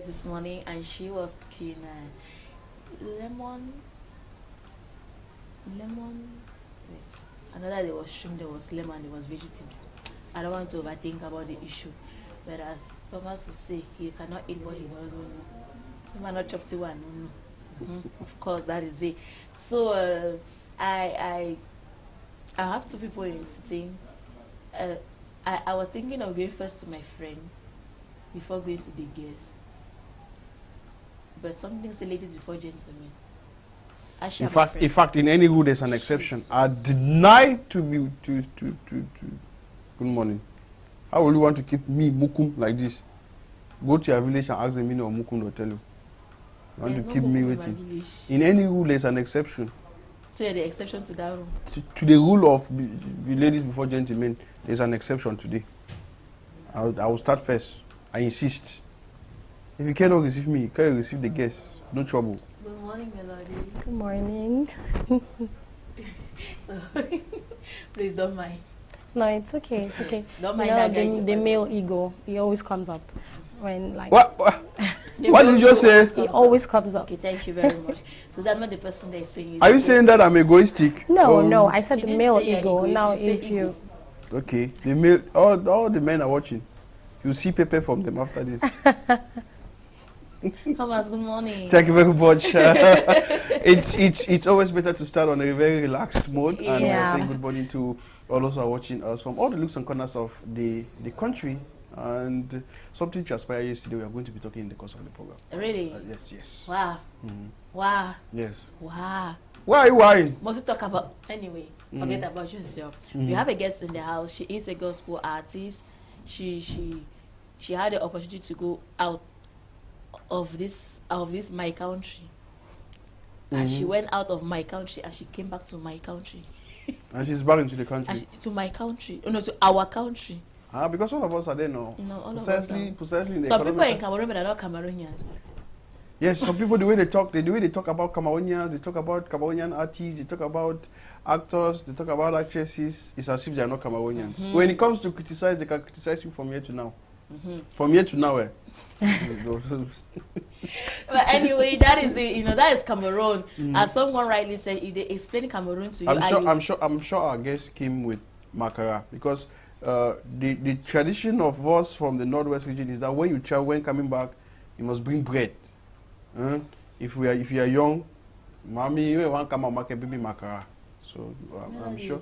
this morning, and she was cooking lemon, lemon. Wait, another there was shrimp, there was lemon, there was vegetable. I don't want to overthink about the issue. Whereas Thomas will say he cannot eat what he doesn't know. So man not chop to one, no. Of course, that is it. So I have two people in sitting. I was thinking of going first to my friend before going to the guest. But something say ladies before gentlemen. In fact, in any rule there's an exception. I deny to be to. Good morning. How will you want to keep me mukum like this? Go to your village and ask the meaning of mukum, they'll tell you. You want to keep me waiting. In any rule there's an exception. So the exception to that rule. To the rule of be ladies before gentlemen, there's an exception today. I will start first. I insist. If you cannot receive me, you can't receive the guests. No trouble. Good morning, Melody. Good morning. So, please don't mind. No, it's okay. It's okay. Don't mind that guy. The male ego, he always comes up when like. What? What did you say? It always comes up. Okay, thank you very much. So that's not the person that is saying. Are you saying that I'm egoistic? No, no. I said She the didn't male say ego. egoist, Now, she said if you. Okay, the male, all the men are watching. You see Pepe from them after this. Thomas, good morning. Thank you very much. It's always better to start on a very relaxed mode, and we're saying good morning to all those who are watching us from all the looks and corners of the country. And something transpired yesterday. We are going to be talking in the course of the program. Really? Yes. Wow. Wow. Yes. Wow. Why are you whining? Must we talk about anyway? Forget about yourself. We have a guest in the house. She is a gospel artist. She had the opportunity to go out of this my country. And she went out of my country and she came back to my country. And she's back into the country. To my country. No, to our country. Because all of us are there now. No, all precisely, of us are. precisely in the Some people in Cameroon but are not Cameroonians. Yes, some people the way they talk about Cameroonians, they talk about Cameroonian artists, they talk about actors, they talk about actresses. It's as if they are not Cameroonians. When it comes to criticize, they can criticize you from here to now. From here to now, But anyway, that is that is Cameroon. As someone rightly said, if they explain Cameroon to you, I'm sure our guest came with makara, because the tradition of us from the northwest region is that when you travel, when coming back, you must bring bread. If you are young, mommy, you want to come and make a baby makara. So I'm sure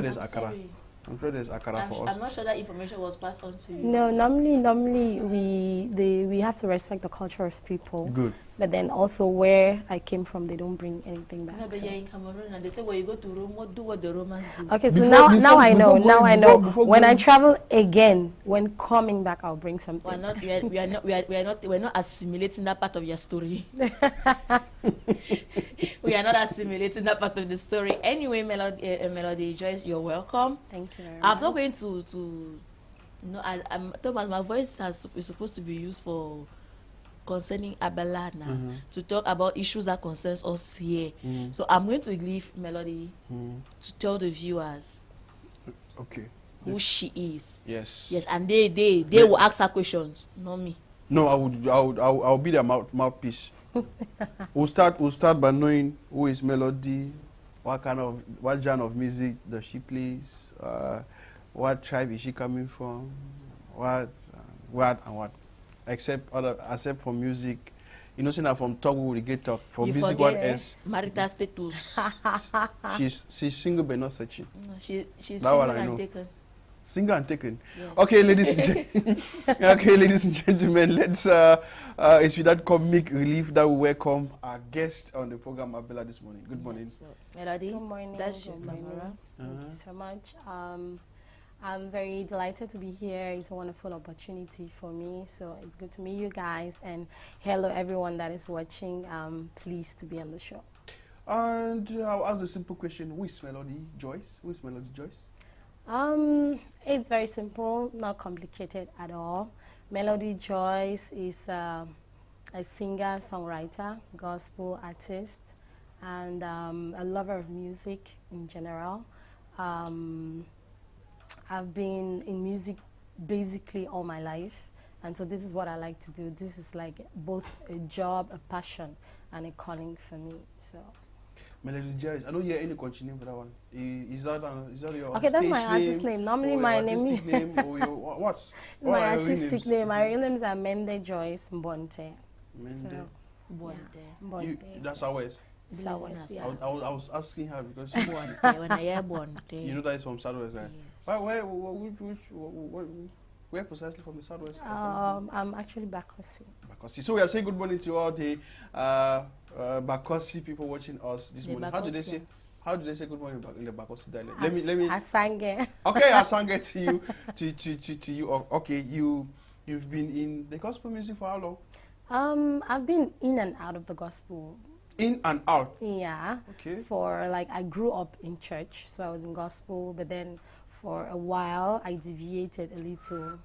there's akara. I'm sure there's akara for us. I'm not sure that information was passed on to you. No, normally we have to respect the culture of people. Good. But then also where I came from, they don't bring anything back. No, but you're in Cameroon and they say when you go to Rome, do what the Romans do. Okay, so now I know. When I travel again, when coming back, I'll bring something. We're not assimilating that part of your story. We are not assimilating that part of the story. Anyway, Melody Joyce, you're welcome. Thank you very much. I'm not going to I'm Thomas, my voice is supposed to be used for concerning Abela now, to talk about issues that concerns us here. So I'm going to leave Melody to tell the viewers who she is. Yes, and they will ask her questions, not me. No, I'll be their mouthpiece. We'll start by knowing who is Melody, what genre of music does she plays, what tribe is she coming from, what. Except for music, saying that from talk we get talk. For you music, what else? Marital status. She's single but not searching. No, she's single and taken. Single and taken. Yes. Okay, ladies and gentlemen, let's it's with that comic relief that we welcome our guest on the program, Abela, this morning. Good morning. So, Melody, good morning. That's your Good camera. morning. Thank you so much. I'm very delighted to be here. It's a wonderful opportunity for me. So it's good to meet you guys. And hello, everyone that is watching. I'm pleased to be on the show. And I'll ask a simple question. Who is Melody Joyce? It's very simple, not complicated at all. Melody Joyce is a singer, songwriter, gospel artist, and a lover of music in general. I've been in music basically all my life, And so this is what I like to do. This is like both a job, a passion, and a calling for me. So. Melody Joyce, I don't hear any continue for that one. Is that your okay? That's my stage artist name. Normally my name is what? It's my artistic name. My real name is Amanda Joyce Mbonte. Mende. Mbonte. That's how it is. Southwest, yeah. I was asking her because when I hear Bonte. you know that it's from Southwest, right? Yes. Where precisely from the Southwest? I'm actually Bakosi. Bakosi. So we are saying good morning to all the Bakosi people watching us this morning. How do they say? How do they say good morning in the Bakosi dialect? Let me. Asange. Okay, Asange to you. To you. Okay, you've been in the gospel music for how long? I've been in and out of the gospel. In and out? Yeah. Okay. For like, I grew up in church, so I was in gospel, but then for a while, I deviated a little.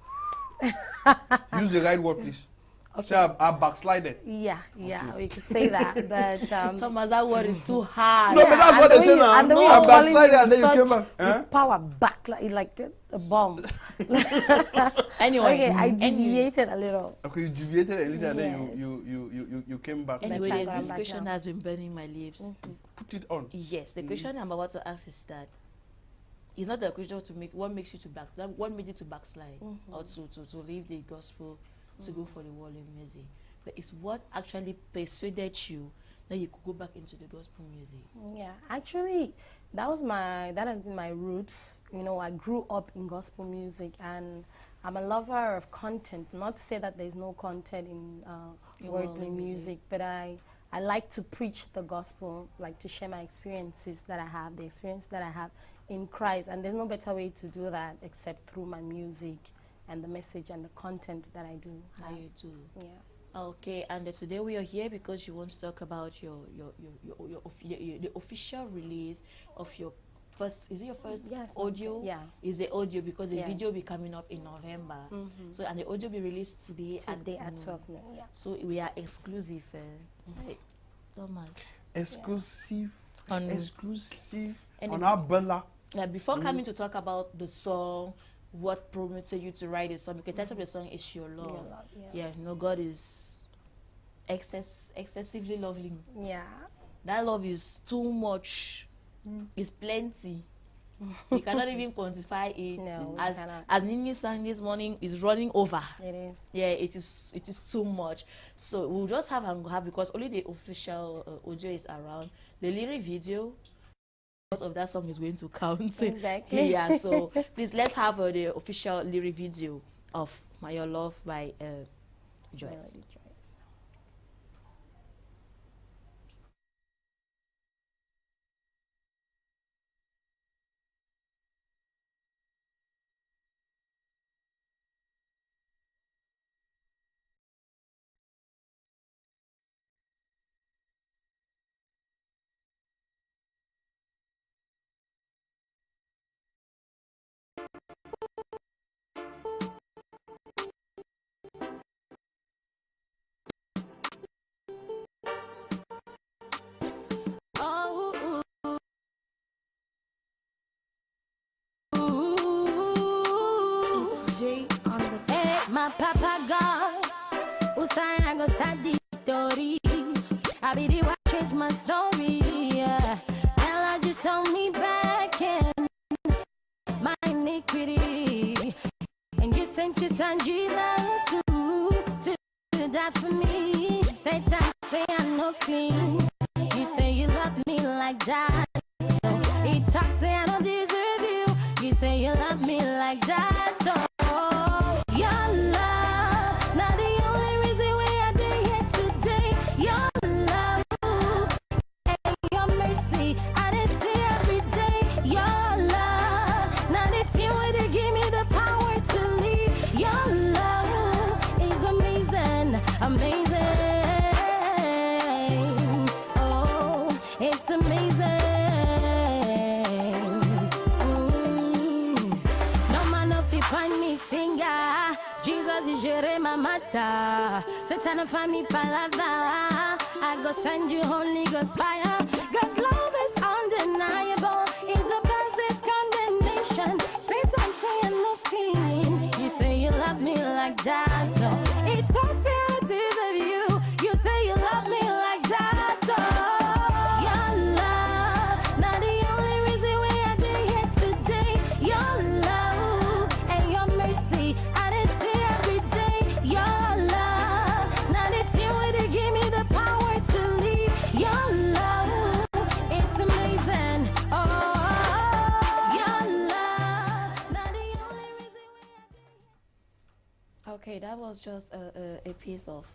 Use the right word, please. Okay. Say I backslided. Yeah, yeah, we could say that, but Thomas, that word is too hard. No, but that's what they say now. And the way I you're calling backslided it and then you came back. with power back, like a bomb. Anyway, okay, I deviated a little. Okay, you deviated a little and then Yes. you came back. Anyway, Back there's this back question now. that has been burning my lips. Put it on. Yes, the question I'm about to ask is that it's not the question to make what makes you to back, what made you to backslide or to leave the gospel to go for the world in music, but it's what actually persuaded you that you could go back into the gospel music. Yeah, actually, that has been my roots. You know, I grew up in gospel music, and I'm a lover of content. Not to say that there's no content in worldly music, but I like to preach the gospel, like to share my experiences that I have, the experience that I have in Christ, and there's no better way to do that except through my music and the message and the content that I do. How you do? Yeah. Okay, and today we are here because you want to talk about the official release of your first. Is it your first audio? Yeah. Is the audio because the video will be coming up in November. So and the audio will be released today at 12 noon. Yeah. So we are exclusive. Hey, Thomas. Exclusive. Exclusive. And on our Bella. Before coming to talk about the song, what prompted you to write a song? Because the title of the song is Your Love. Yeah, you know, God is excessively lovely. Yeah. That love is too much. It's plenty. You cannot even quantify it. No, as Nini sang this morning, is running over. It is. Yeah, it is too much. So we'll just have because only the official audio is around. The lyric video of that song is going to count. Exactly. Yeah, so please let's have the official lyric video of My Your Love by Joyce. My papa God, who say I go start the story. I be the one change my story. Yeah. I just hold me back in my iniquity. And you sent your son Jesus to die for me. Satan say I'm no clean. You say you love me like that. So he talks say I don't deserve you. You say you love me like that. So Satan find me palava. I go send you Holy Ghost fire. God's love is undeniable. It's a past condemnation. Satan say I'm no clean. You say you love me like that. Okay, that was just a piece of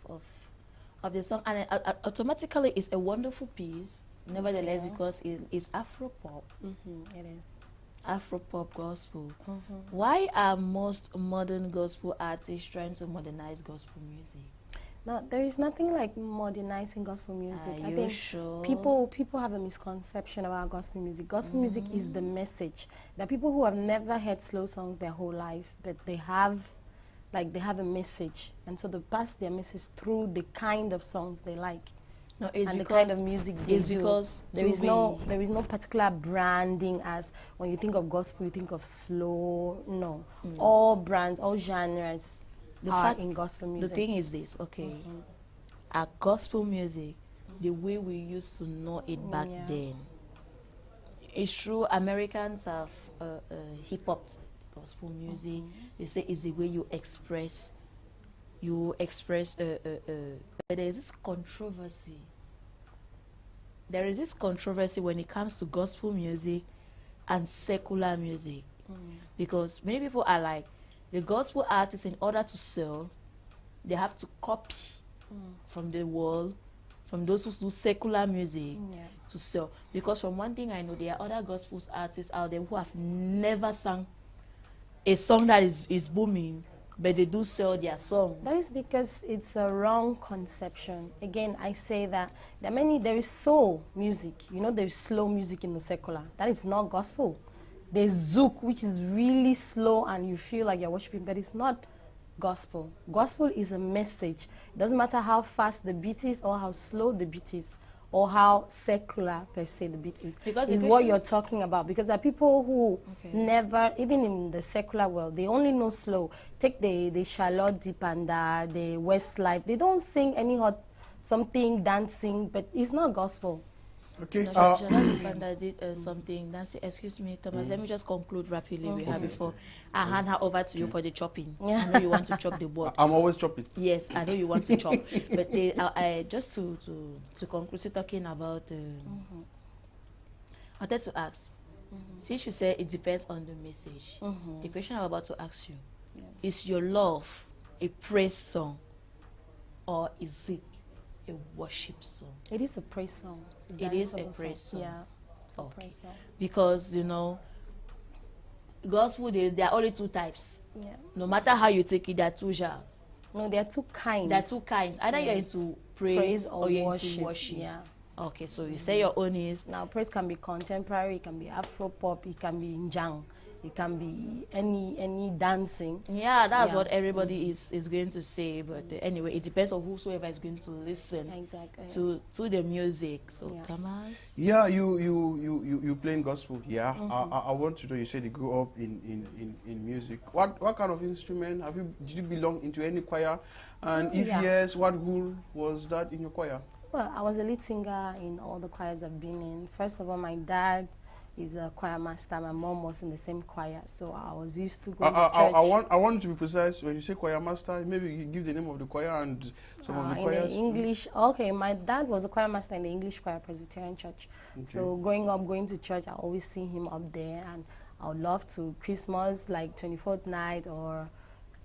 the song, and automatically it's a wonderful piece. Nevertheless, because it's Afro pop. It is. Afro pop gospel. Why are most modern gospel artists trying to modernize gospel music? No, there is nothing like modernizing gospel music. Are I you think sure? people have a misconception about gospel music. Gospel music is the message. There are people who have never heard slow songs their whole life, but they have a message, and so they pass their message through the kind of songs they like. No, it's and because the kind of music they do. because there is no particular branding as when you think of gospel you think of slow. No, all brands, all genres are in gospel music. The thing is this, okay, our gospel music, the way we used to know it back then, it's true. Americans have hip hop gospel music. They say it's the way you express. But there is this controversy. There is this controversy when it comes to gospel music and secular music, because many people are like, the gospel artists, in order to sell, they have to copy from the world, from those who do secular music to sell. Because from one thing I know, there are other gospel artists out there who have never sung a song that is booming, but they do sell their songs. That is because it's a wrong conception. Again, I say that there is soul music. There's slow music in the secular. That is not gospel. There's zouk, which is really slow and you feel like you're worshiping, but it's not gospel. Gospel is a message. It doesn't matter how fast the beat is or how slow the beat is or how secular per se the beat is. Because it's what you're talking about. Because there are people who never, even in the secular world, they only know slow. Take the Charlotte Dipanda, the Westlife. They don't sing any hot something, dancing, but it's not gospel. Okay. Panda did something. Nancy, excuse me, Thomas. Let me just conclude rapidly with her before I hand her over to you for the chopping. I know you want to chop the board. I'm always chopping. Yes, I know you want to chop. But just to conclude, talking about. I wanted to ask. Since you said it depends on the message, the question I'm about to ask you is: your love a praise song, or is it a worship song? It is a praise song. It is a praise song. Yeah. Okay. Praise song. Because gospel, there are only two types. Yeah. No matter how you take it, there are two genres. No, there are two kinds. There are two kinds. Either you're into praise or you're into worship. Yeah. Okay, so you say your own is. Now, praise can be contemporary, it can be Afro pop, it can be njang. It can be any dancing. Yeah, that's what everybody is going to say. But anyway, it depends on whosoever is going to listen to the music. So, Thomas. Yeah, you playing gospel. Yeah, I want to know. You said you grew up in music. What kind of instrument did you belong into any choir? And if yes, what role was that in your choir? Well, I was a lead singer in all the choirs I've been in. First of all, my dad is a choir master. My mom was in the same choir, so I was used to going to church. I want to be precise. When you say choir master, maybe you give the name of the choir and some of the choirs. In the English, okay, my dad was a choir master in the English choir, Presbyterian Church. Okay. So growing up, going to church, I always see him up there, and I would love to Christmas, like 24th night or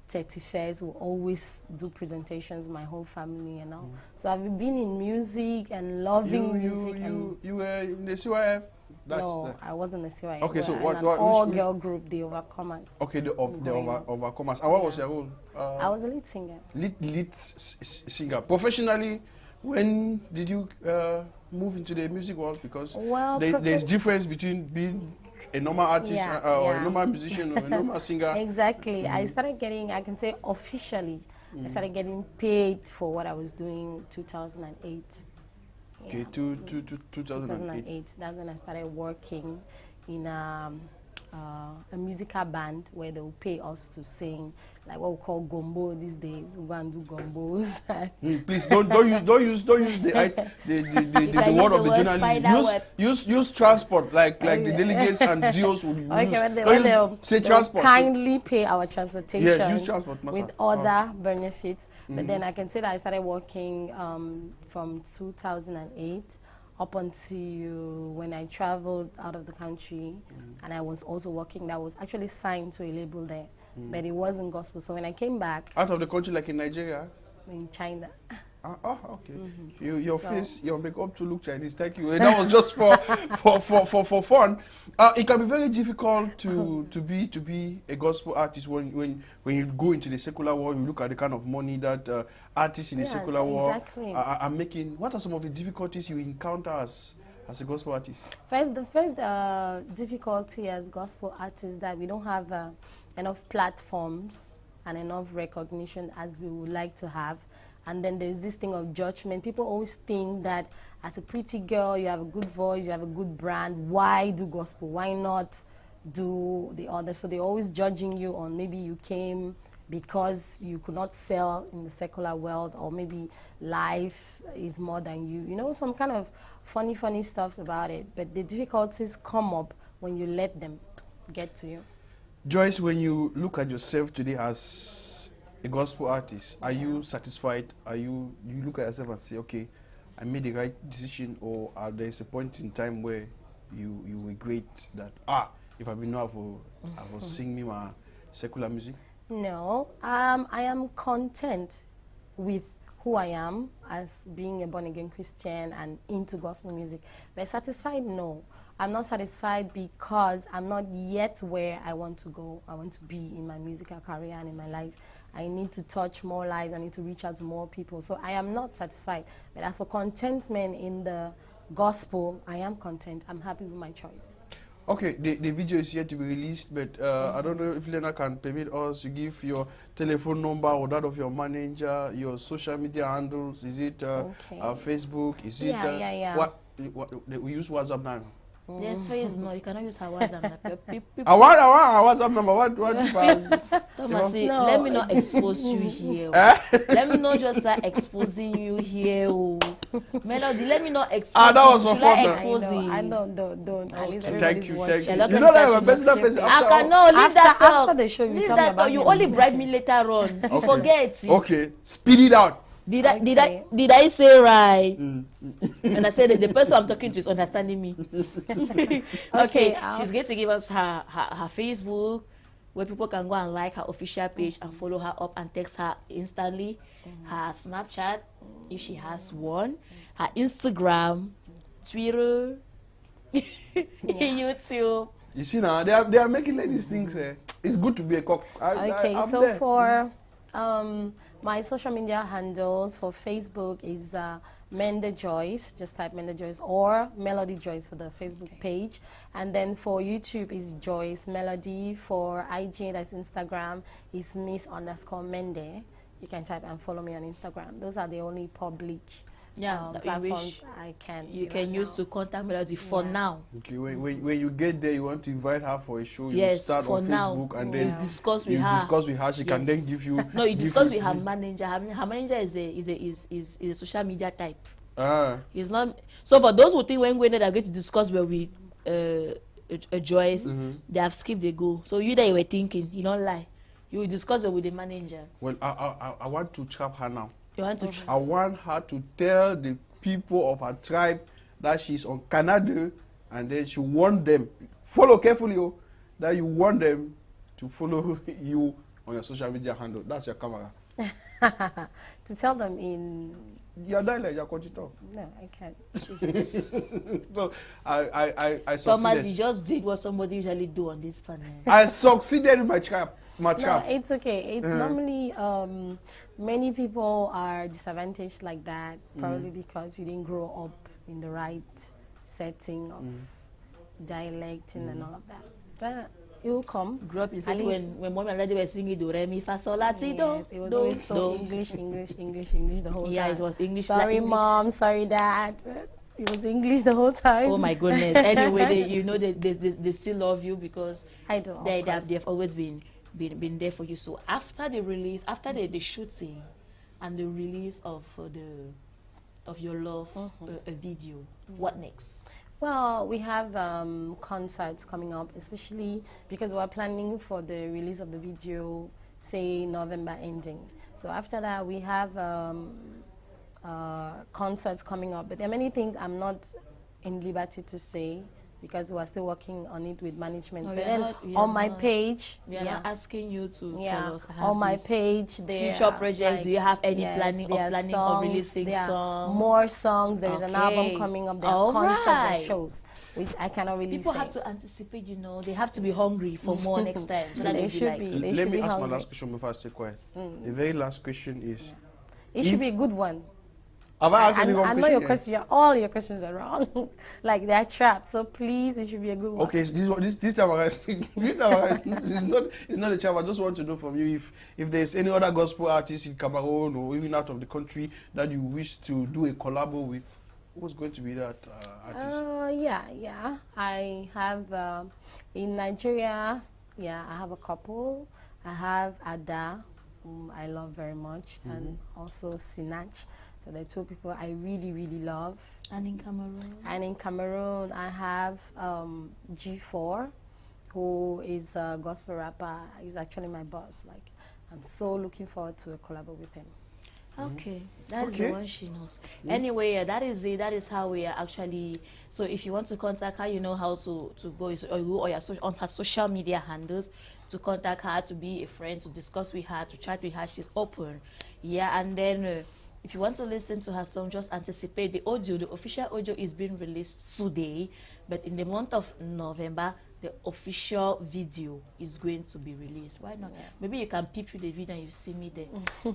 31st, we'll always do presentations, my whole family and all. So I've been in music and loving music. You were in the CYF? No, I wasn't a CYF. Okay, so what? All-girl group, the Overcomers. Okay, the Overcomers. And what was your role? I was a lead singer. Lead singer. Professionally, when did you move into the music world? Because there's difference between being a normal artist or a normal musician or a normal singer. Exactly. I started getting, I can say officially, I started getting paid for what I was doing 2008. Okay, 2008. That's when I started working in a musical band where they will pay us to sing, like what we call gombo these days. We go and do gombos. Please don't use the word of the journalist. Use transport like the delegates and DOs would use. Okay, say transport. Kindly pay our transportation. Yes, use transport with other benefits. But then I can say that I started working from 2008 up until when I traveled out of the country, and I was also working. That was actually signed to a label there. but it wasn't gospel. So when I came back Out of the country, like in Nigeria? in China, Okay. Your So- face, your makeup to look Chinese. Thank you. That was just for fun. It can be very difficult to be a gospel artist when you go into the secular world. You look at the kind of money that artists in the Yes, secular world exactly. are making. What are some of the difficulties you encounter as a gospel artist? the first difficulty as gospel artists that we don't have enough platforms and enough recognition as we would like to have. And then there's this thing of judgment. People always think that as a pretty girl, you have a good voice, you have a good brand. Why do gospel? Why not do the other? So they're always judging you on maybe you came because you could not sell in the secular world, or maybe life is more than you. You know, some kind of funny stuff about it. But the difficulties come up when you let them get to you. Joyce, when you look at yourself today as a gospel artist, are you satisfied? Do you look at yourself and say, okay, I made the right decision, or there is a point in time where you regret that, if I been know I will sing me my secular music? No, I am content with who I am as being a born-again Christian and into gospel music. But satisfied, no. I'm not satisfied because I'm not yet where I want to go. I want to be in my musical career and in my life. I need to touch more lives. I need to reach out to more people. So I am not satisfied. But as for contentment in the gospel, I am content. I'm happy with my choice. Okay, the video is yet to be released, but I don't know if Lena can permit us to give your telephone number or that of your manager, your social media handles. Is it Facebook? Is it Yeah. what we use WhatsApp now? Yes, Facebook. No, you cannot use her WhatsApp. I want WhatsApp number. What Thomas, No. let me not expose you here. Let me not just start exposing you here. Melody, let me not expose that was you. for Should fun I now. expose you? I don't. At least Thank everybody's you. watching. Sherlock You know that I'm a Holmes personal person. I After can no leave that After talk. the show, you Leave tell me that about talk. You me. only bribe me later on. You forget. Okay, speed it out. Did I say right? And I said that the person I'm talking to is understanding me. Okay, she's going to give us her Facebook, where people can go and like her official page and follow her up and text her instantly. Her Snapchat, if she has one. Her Instagram, Twitter, YouTube. You see now, they are making like these things. It's good to be a cock. I'm So there. for my social media handles for Facebook is Mende Joyce, just type Mende Joyce, or Melody Joyce for the Facebook page. And then for YouTube is Joyce Melody. For IG, that's Instagram, is Miss_Mende. You can type and follow me on Instagram. Those are the only public platforms I can use to contact Melody for now. Okay, when you get there, you want to invite her for a show. You Yes, start for on now. Facebook and then discuss with you her. discuss with her. She can then give you. No, you discuss with her manager. Her manager is a social media type. It's not. So for those who think when going there they're going to discuss with a Joyce, they have skipped the goal. So you that you were thinking, you don't lie. You will discuss with the manager. Well, I want to trap her now. You want to I want her to tell the people of her tribe that she's on Canal, and then she want them, follow carefully, that you want them to follow you on your social media handle. That's your camera. to tell them in Your dialect, your country talk. no, I can't. So I Thomas, succeeded. you just did what somebody usually do on this panel. I succeeded in my trap. No, it's okay. It's normally many people are disadvantaged like that, probably because you didn't grow up in the right setting of dialecting and all of that. But it will come. Grew up in At such least- when mom and daddy were singing do re mi fa sol la ti do. Yes, it was always so English the whole time. Yeah, it was English. Sorry, like English. Mom. Sorry, Dad. But it was English the whole time. Oh my goodness. Anyway, they still love you because I do. they've always been there for you. So after the release, after the shooting and the release of your love a video, what next? Well, we have concerts coming up, especially because we're planning for the release of the video, say November ending. So after that, we have concerts coming up. But there are many things I'm not in liberty to say because we're still working on it with management. No, But we are then not- we on are my not- page, We are not asking you to tell us. I have on my this. page, there Future are, projects, do you have any yes, planning there of are planning songs, or releasing there are songs? more songs. There is an album Okay. coming up. There are All concerts right. and shows, which I cannot really People say. have to anticipate, you know. They have to be hungry for more next time. So that They they'll should like, be. They Let should me be ask hungry. my last question before I stay quiet. The very last question is, It should if- be a good one. have I asked I any know wrong your question? question. All your questions are wrong. Like they're traps. So please, it should be a good one. Okay, so this time around, this time around, it's not a chat. I just want to know from you if there's any other gospel artist in Cameroon or even out of the country that you wish to do a collabo with. Who's going to be that artist? Yeah. I have in Nigeria. Yeah, I have a couple. I have Ada, whom I love very much, and also Sinach. So they're two people I really, really love. and in Cameroon. And in Cameroon, I have G4, who is a gospel rapper. He's actually my boss. Like, I'm so looking forward to a collab with him. Okay, that is Okay. the one she knows. Anyway, yeah, that is it. That is how we are actually. So if you want to contact her, you know how to go or your on her social media handles to contact her, to be a friend, to discuss with her, to chat with her. She's open, yeah. And then if you want to listen to her song, just anticipate the audio. The official audio is being released today, but in the month of November, the official video is going to be released. Why not? Maybe you can peep through the video and you see me there.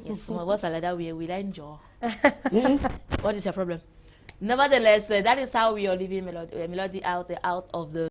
Yes, some of us are like that. We will enjoy. What is your problem? Nevertheless, that is how we are leaving Melody out of the